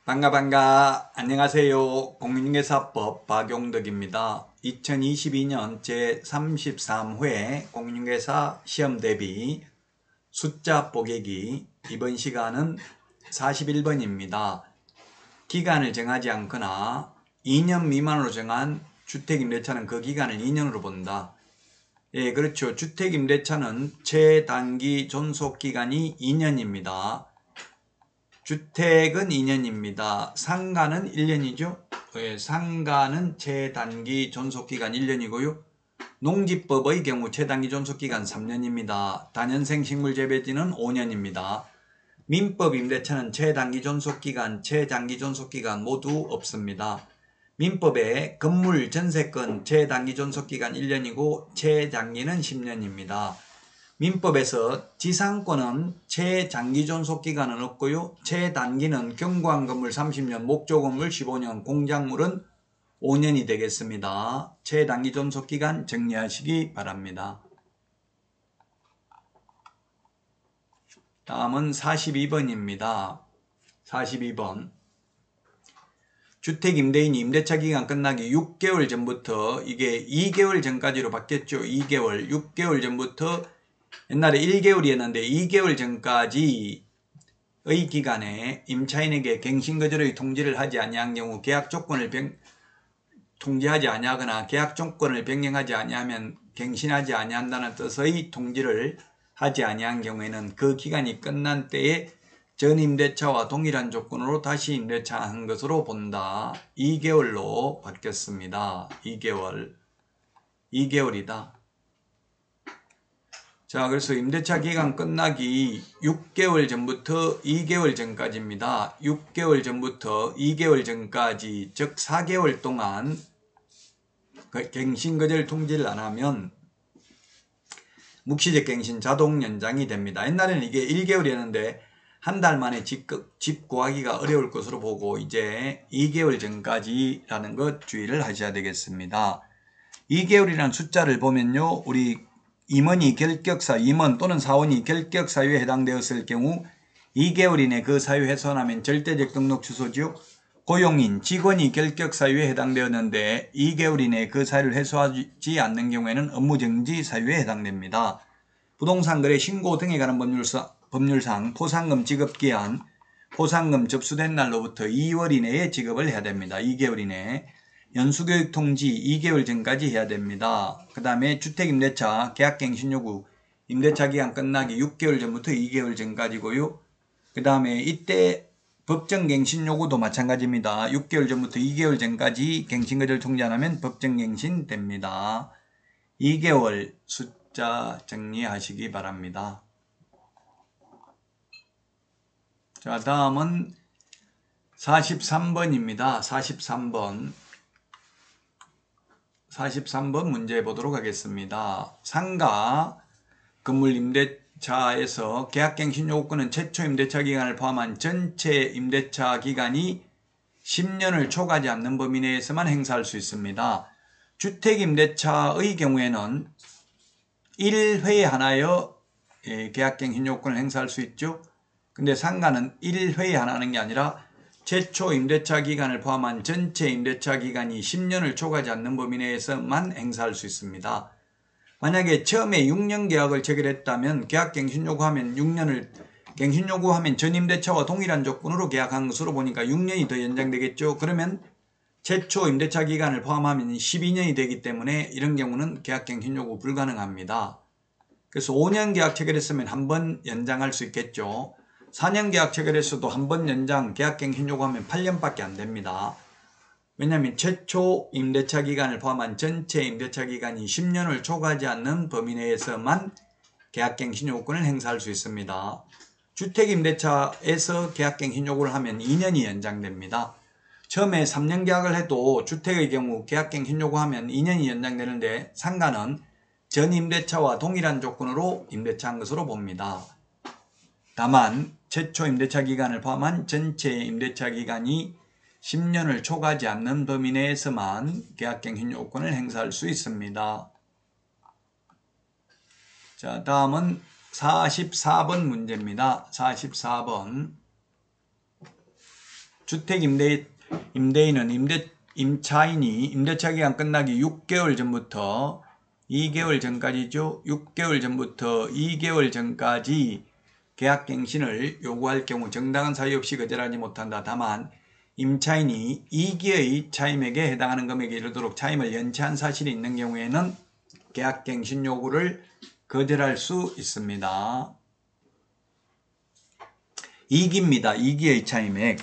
반가 안녕하세요. 공인중개사법 박용덕입니다. 2022년 제33회 공인중개사 시험 대비 숫자 뽀개기 이번 시간은 41번입니다. 기간을 정하지 않거나 2년 미만으로 정한 주택임대차는 그 기간을 2년으로 본다. 예, 그렇죠. 주택임대차는 최단기 존속기간이 2년입니다. 주택은 2년입니다. 상가는 1년이죠. 예, 상가는 최단기 존속기간 1년이고요. 농지법의 경우 최단기 존속기간 3년입니다. 다년생 식물재배지는 5년입니다. 민법 임대차는 최단기 존속기간, 최장기 존속기간 모두 없습니다. 민법에 건물 전세권 최단기 존속기간 1년이고 최장기는 10년입니다. 민법에서 지상권은 최장기 존속기간은 없고요. 최단기는 경관 건물 30년, 목조 건물 15년, 공작물은 5년이 되겠습니다. 최단기 존속기간 정리하시기 바랍니다. 다음은 42번입니다. 42번. 주택임대인이 임대차 기간 끝나기 6개월 전부터, 이게 2개월 전까지로 바뀌었죠. 2개월, 6개월 전부터 옛날에 1개월이었는데 2개월 전까지의 기간에 임차인에게 갱신거절의 통지를 하지 아니한 경우 계약 조건을 통지하지 아니하거나 계약 조건을 변경하지 아니하면 갱신하지 아니한다는 뜻의 통지를 하지 아니한 경우에는 그 기간이 끝난 때에 전 임대차와 동일한 조건으로 다시 임대차한 것으로 본다. 2개월로 바뀌었습니다. 2개월이다. 자, 그래서 임대차 기간 끝나기 6개월 전부터 2개월 전까지입니다. 6개월 전부터 2개월 전까지, 즉 4개월 동안 갱신거절 통지를 안 하면 묵시적 갱신 자동 연장이 됩니다. 옛날에는 이게 1개월이었는데 한 달 만에 집 구하기가 어려울 것으로 보고 이제 2개월 전까지라는 것 주의를 하셔야 되겠습니다. 2개월이라는 숫자를 보면요, 우리 임원이 결격사, 임원 또는 사원이 결격 사유에 해당되었을 경우 2개월 이내 그 사유 훼손하면 절대적 등록 취소지요. 고용인, 직원이 결격 사유에 해당되었는데 2개월 이내 그 사유를 해소하지 않는 경우에는 업무정지 사유에 해당됩니다. 부동산 거래 신고 등에 관한 법률상 포상금 지급기한, 포상금 접수된 날로부터 2월 이내에 지급을 해야 됩니다. 2개월 이내. 연수교육 통지 2개월 전까지 해야 됩니다. 그 다음에 주택임대차 계약갱신 요구 임대차 기간 끝나기 6개월 전부터 2개월 전까지고요. 그 다음에 이때 법정갱신 요구도 마찬가지입니다. 6개월 전부터 2개월 전까지 갱신거절 통지 안 하면 법정갱신 됩니다. 2개월 숫자 정리하시기 바랍니다. 자, 다음은 43번입니다. 43번 문제 보도록 하겠습니다. 상가 건물 임대차에서 계약갱신 요구권은 최초 임대차 기간을 포함한 전체 임대차 기간이 10년을 초과하지 않는 범위 내에서만 행사할 수 있습니다. 주택임대차의 경우에는 1회에 하나여 계약갱신 요건을 행사할 수 있죠. 근데 상가는 1회에 하나 하는 게 아니라 최초 임대차 기간을 포함한 전체 임대차 기간이 10년을 초과하지 않는 범위 내에서만 행사할 수 있습니다. 만약에 처음에 6년 계약을 체결했다면 계약갱신 요구하면 6년을 갱신 요구하면 전 임대차와 동일한 조건으로 계약한 것으로 보니까 6년이 더 연장되겠죠. 그러면 최초 임대차 기간을 포함하면 12년이 되기 때문에 이런 경우는 계약갱신 요구 불가능합니다. 그래서 5년 계약 체결했으면 한 번 연장할 수 있겠죠. 4년 계약 체결했어도 한 번 연장 계약갱신 요구하면 8년밖에 안 됩니다. 왜냐하면 최초 임대차 기간을 포함한 전체 임대차 기간이 10년을 초과하지 않는 범위 내에서만 계약갱신 요구권을 행사할 수 있습니다. 주택임대차에서 계약갱신 요구를 하면 2년이 연장됩니다. 처음에 3년 계약을 해도 주택의 경우 계약갱신 요구하면 2년이 연장되는데 상가는 전 임대차와 동일한 조건으로 임대차한 것으로 봅니다. 다만 최초 임대차 기간을 포함한 전체 임대차 기간이 10년을 초과하지 않는 범위 내에서만 계약갱신 요건을 행사할 수 있습니다. 자, 다음은 44번 문제입니다. 44번. 임대인은 임차인이 임대차 기간 끝나기 6개월 전부터 2개월 전까지죠. 6개월 전부터 2개월 전까지 계약갱신을 요구할 경우 정당한 사유 없이 거절하지 못한다. 다만 임차인이 2기의 차임액에 해당하는 금액에 이르도록 차임을 연체한 사실이 있는 경우에는 계약갱신 요구를 거절할 수 있습니다. 2기입니다. 2기의 차임액.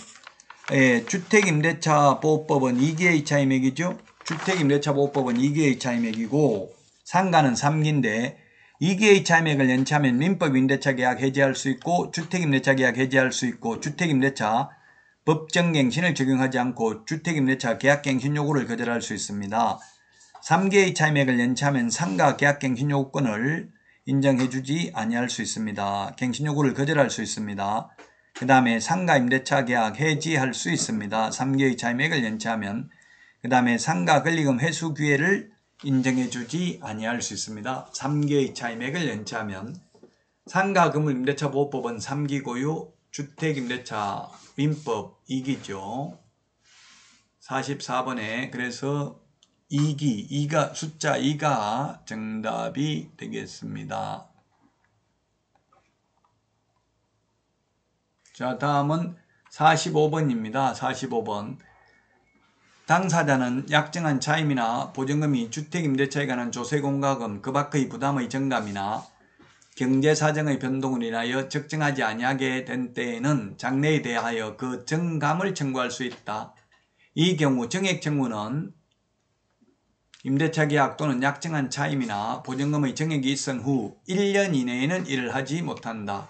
주택임대차보호법은 2기의 차임액이죠. 주택임대차보호법은 2기의 차임액이고 상가는 3기인데 2기의 차임액을 연체하면 민법임대차 계약 해지할 수 있고 주택임대차 계약 해지할 수 있고 주택임대차 법정갱신을 적용하지 않고 주택임대차 계약갱신 요구를 거절할 수 있습니다. 3기의 차임액을 연체하면 상가 계약갱신 요구권을 인정해주지 아니할 수 있습니다. 갱신 요구를 거절할 수 있습니다. 그 다음에 상가 임대차 계약 해지할 수 있습니다. 3기의 차임액을 연체하면. 그 다음에 상가 권리금 회수 기회를 인정해주지 아니할 수 있습니다. 3기의 차임액을 연체하면. 상가 건물 임대차 보호법은 3기고요. 주택임대차 민법 2기죠. 44번에 그래서 2가 숫자 2가 정답이 되겠습니다. 자, 다음은 45번입니다. 45번. 당사자는 약정한 차임이나 보증금이 주택임대차에 관한 조세공과금 그 밖의 부담의 정감이나 경제사정의 변동을 인하여 적정하지 아니하게 된 때에는 장래에 대하여 그 정감을 청구할 수 있다. 이 경우 정액 청구는 임대차 계약 또는 약정한 차임이나 보증금의 정액이 있은 후 1년 이내에는 이를 하지 못한다.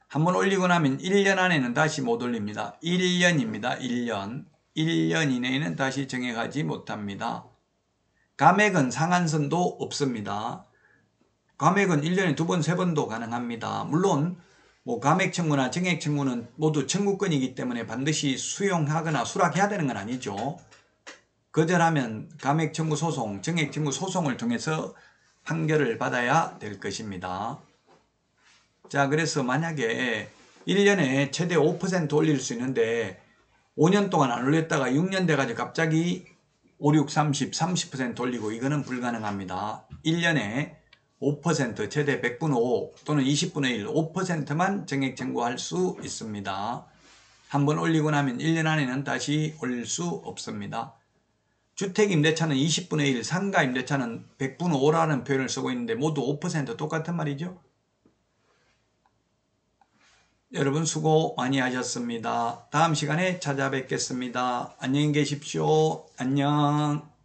한번 올리고 나면 1년 안에는 다시 못 올립니다. 1년입니다. 1년. 1년 이내에는 다시 정액하지 못합니다. 감액은 상한선도 없습니다. 감액은 1년에 2번, 3번도 가능합니다. 물론 감액 청구나 정액 청구는 모두 청구권이기 때문에 반드시 수용하거나 수락해야 되는 건 아니죠. 거절하면 감액 청구 소송, 정액 청구 소송을 통해서 판결을 받아야 될 것입니다. 자, 그래서 만약에 1년에 최대 5% 올릴 수 있는데 5년 동안 안 올렸다가 6년 돼가지고 갑자기 5, 6, 30% 올리고 이거는 불가능합니다. 1년에 5% 최대 100분의 5 또는 20분의 1, 5%만 정액 청구할 수 있습니다. 한번 올리고 나면 1년 안에는 다시 올릴 수 없습니다. 주택임대차는 20분의 1, 상가임대차는 100분의 5라는 표현을 쓰고 있는데 모두 5% 똑같은 말이죠. 여러분 수고 많이 하셨습니다. 다음 시간에 찾아뵙겠습니다. 안녕히 계십시오. 안녕.